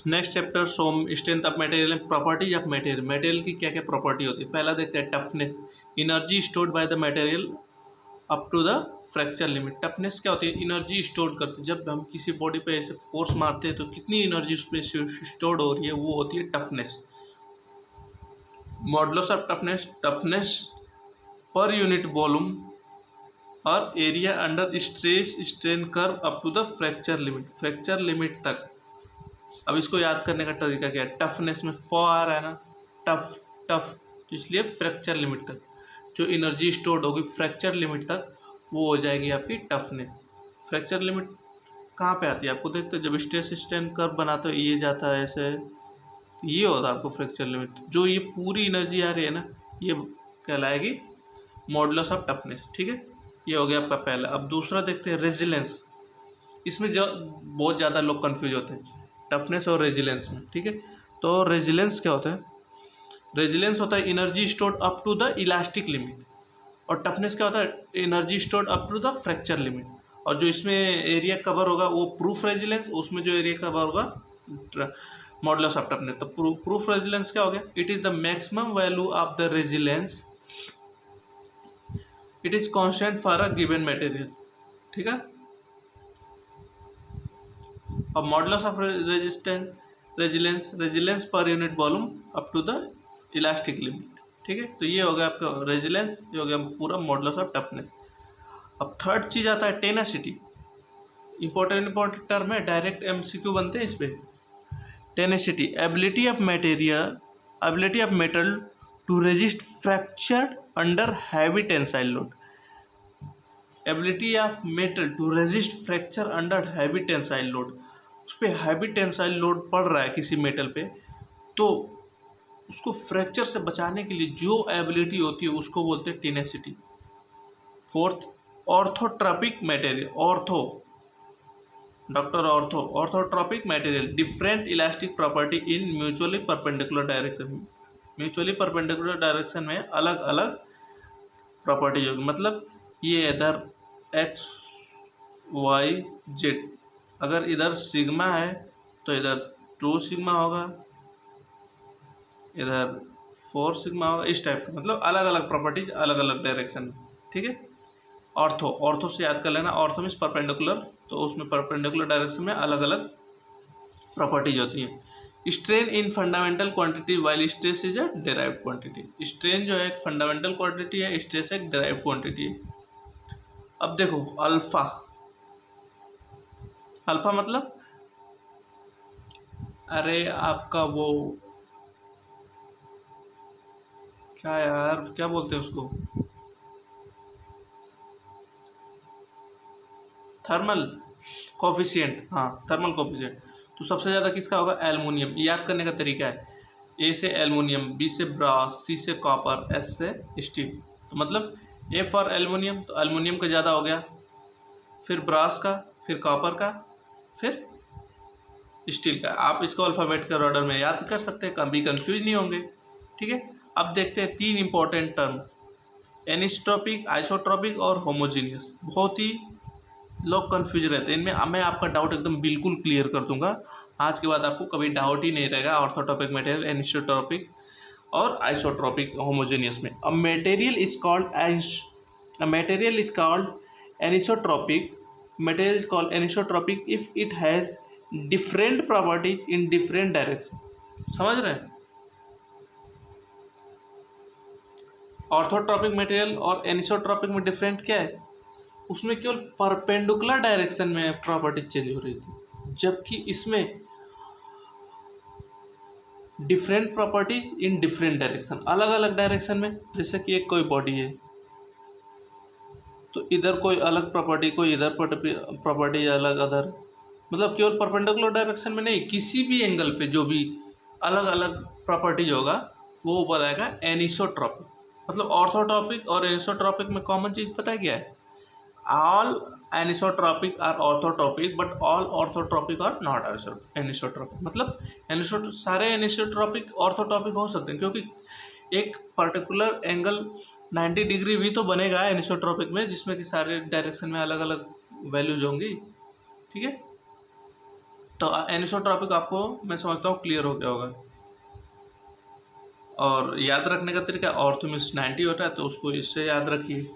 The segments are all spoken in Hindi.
Next chapter SOM strength of material and properties of material. Material की क्या क्या प्रॉपर्टी होती है। पहला देखते हैं toughness, energy stored by the material up to the fracture limit. Toughness क्या होती है, एनर्जी स्टोर करते हैं। जब हम किसी बॉडी पे ऐसे फोर्स मारते हैं तो कितनी एनर्जी उसमें स्टोर्ड हो रही है, वो होती है toughness. Modulus of toughness, toughness per unit volume और area under stress strain curve up to the fracture limit, fracture limit तक। अब इसको याद करने का तरीका क्या है, टफनेस में फ आ रहा है ना, टफ टफ, तो इसलिए फ्रैक्चर लिमिट तक जो एनर्जी स्टोर्ड होगी फ्रैक्चर लिमिट तक, वो हो जाएगी आपकी टफनेस। फ्रैक्चर लिमिट कहाँ पे आती है आपको देखते हो, जब स्ट्रेस स्ट्रेन कर्व बनाते हो ये जाता है ऐसे, ये होता है आपको फ्रैक्चर लिमिट। जो ये पूरी एनर्जी आ रही है ना, ये कहलाएगी मॉडुलस ऑफ टफनेस। ठीक है, ये हो गया आपका पहला। अब दूसरा देखते हैं रेजिलेंस। इसमें जो बहुत ज़्यादा लोग कंफ्यूज होते हैं टफनेस और रेजिलेंस में। ठीक है, तो रेजिलेंस क्या होता है, रेजिलेंस होता है energy stored up to the elastic limit, और टफनेस क्या होता है, energy stored up to the fracture limit. और जो इसमें एरिया कवर होगा वो प्रूफ रेजिलेंस, उसमें जो एरिया कवर होगा मॉडुलस ऑफ टफनेस। तो प्रूफ रेजिलेंस क्या हो गया, it is the maximum value of the resilience, it is constant for a given material. ठीक है, अब modulus of resistance, resilience, resilience per unit volume up to the elastic limit. ठीक है, तो ये हो गया आपका रेजिलेंस, ये हो गया पूरा मॉडुलस ऑफ टफनेस। अब थर्ड चीज आता है टेनासिटी। इंपॉर्टेंट टर्म है, डायरेक्ट एमसीक्यू बनते हैं इस पे। Tenacity, ability of material, ability of metal to resist fracture under heavy tensile load. Ability of metal to resist fracture under heavy tensile load, उस पर हैवी टेंसाइल लोड पड़ रहा है किसी मेटल पे, तो उसको फ्रैक्चर से बचाने के लिए जो एबिलिटी होती है उसको बोलते हैं tenacity. Fourth, orthotropic material, ortho doctor ortho, orthotropic material, different elastic property in mutually perpendicular direction. Mutually perpendicular direction में अलग अलग प्रॉपर्टीज होगी। मतलब ये इधर एक्स वाई जेड, अगर इधर सिग्मा है तो इधर 2 सिग्मा होगा, इधर 4 सिग्मा होगा, इस टाइप का। मतलब अलग अलग प्रॉपर्टीज अलग अलग डायरेक्शन में। ठीक है, ऑर्थो, ऑर्थो से याद कर लेना, ऑर्थो मीन्स परपेंडिकुलर, तो उसमें परपेंडिकुलर डायरेक्शन में अलग अलग प्रॉपर्टीज होती है। Strain in fundamental quantity while stress is a derived quantity. Strain जो है एक फंडामेंटल क्वांटिटी है, स्ट्रेस एक डेराइव्ड क्वांटिटी है। अब देखो अल्फा, अल्फा मतलब अरे आपका वो क्या यार, क्या बोलते हैं उसको, थर्मल कोफिशिएंट। हाँ, थर्मल कोफिशिएंट। तो सबसे ज़्यादा किसका होगा, एल्युमिनियम। याद करने का तरीका है, ए से एल्युमिनियम, बी से ब्रास, सी से कॉपर, एस से स्टील। तो मतलब ए फॉर एल्युमिनियम, तो एल्युमिनियम का ज़्यादा हो गया, फिर ब्रास का, फिर कॉपर का, फिर स्टील का। आप इसको अल्फ़ाबेटिकल ऑर्डर में याद कर सकते हैं, कभी कंफ्यूज नहीं होंगे। ठीक है, अब देखते हैं 3 इंपॉर्टेंट टर्म, एनिसोट्रॉपिक, आइसोट्रॉपिक और होमोजीनियस। बहुत ही लोग कंफ्यूज रहते हैं इनमें, मैं आपका डाउट एकदम बिल्कुल क्लियर कर दूंगा। आज के बाद आपको कभी डाउट ही नहीं रहेगा ऑर्थोट्रॉपिक मटेरियल, एनिसोट्रॉपिक और आइसोट्रॉपिक होमोजेनियस में। A material is called anisotropic, material is called anisotropic if it has different properties in different direction. समझ रहे हैं, ऑर्थोट्रॉपिक मटेरियल और एनिसोट्रॉपिक में डिफरेंट क्या है, उसमें केवल परपेंडिकुलर डायरेक्शन में प्रॉपर्टी चेंज हो रही थी, जबकि इसमें different properties in different direction, अलग अलग डायरेक्शन में। जैसे कि एक कोई बॉडी है तो इधर कोई अलग प्रॉपर्टी, कोई इधर प्रॉपर्टी अलग, अदर मतलब केवल परपेंडिकुलर डायरेक्शन में नहीं, किसी भी एंगल पे जो भी अलग अलग प्रॉपर्टीज होगा वो बनाएगा एनिसोट्रॉपिक। मतलब ऑर्थोट्रॉपिक और एनिसोट्रॉपिक में कॉमन चीज़ पता है क्या है, all anisotropic are orthotropic but all orthotropic are not anisotropic। मतलब सारे एनिसोट्रॉपिक ऑर्थोट्रॉपिक हो सकते हैं, क्योंकि एक पर्टिकुलर एंगल 90 डिग्री भी तो बनेगा एनिसोट्रॉपिक में, जिसमें कि सारे डायरेक्शन में अलग अलग वैल्यूज होंगी। ठीक है, तो एनिसोट्रॉपिक आपको मैं समझता हूँ क्लियर हो गया होगा। और याद रखने का तरीका ऑर्थो में 90 होता है तो उसको इससे याद रखिए।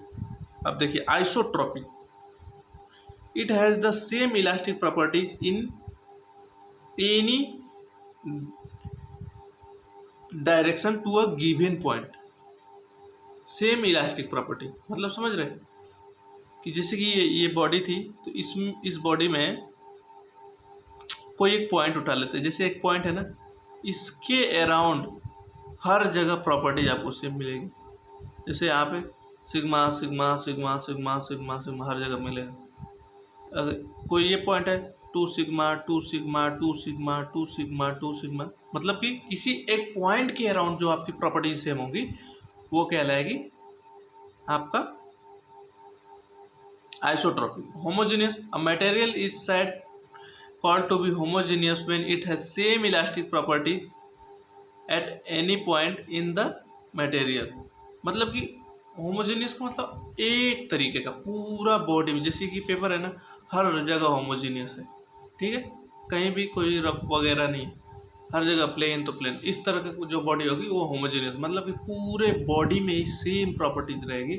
अब देखिए isotropic, it has the same elastic properties in any direction to a given point. Same elastic property मतलब समझ रहे हैं कि जैसे कि ये बॉडी थी तो इस बॉडी में कोई एक पॉइंट उठा लेते हैं, जैसे एक पॉइंट है ना, इसके अराउंड हर जगह प्रॉपर्टीज आपको सेम मिलेगी। जैसे यहाँ पे sigma sigma sigma sigma sigma sigma हर जगह मिलेगा। अगर कोई ये पॉइंट है 2 sigma 2 sigma 2 sigma 2 sigma 2 sigma, मतलब कि किसी एक पॉइंट के अराउंड जो आपकी प्रॉपर्टीज सेम होगी वो कहलाएगी आपका isotropic. Homogeneous, a material is said called to be homogeneous when it has same elastic properties at any point in the material। मतलब कि होमोजेनियस का मतलब एक तरीके का पूरा बॉडी में, जैसे कि पेपर है ना, हर जगह होमोजेनियस है, ठीक है, कहीं भी कोई रफ वगैरह नहीं है, हर जगह प्लेन तो प्लेन। इस तरह की जो बॉडी होगी वो होमोजेनियस, मतलब कि पूरे बॉडी में ही सेम प्रॉपर्टीज रहेगी,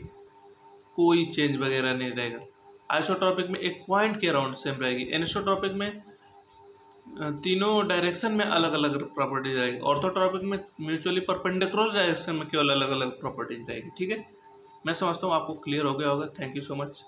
कोई चेंज वगैरह नहीं रहेगा। आइसोट्रॉपिक में एक पॉइंट के अराउंड सेम रहेगी। एनिसोट्रॉपिक में तीनों डायरेक्शन में अलग अलग प्रॉपर्टीज रहेगी। ऑर्थोट्रॉपिक में म्यूचुअली परपेंडिकुलर डायरेक्शन में केवल अलग अलग प्रॉपर्टीज रहेगी। ठीक है, मैं समझता हूँ आपको क्लियर हो गया होगा। Thank you so much.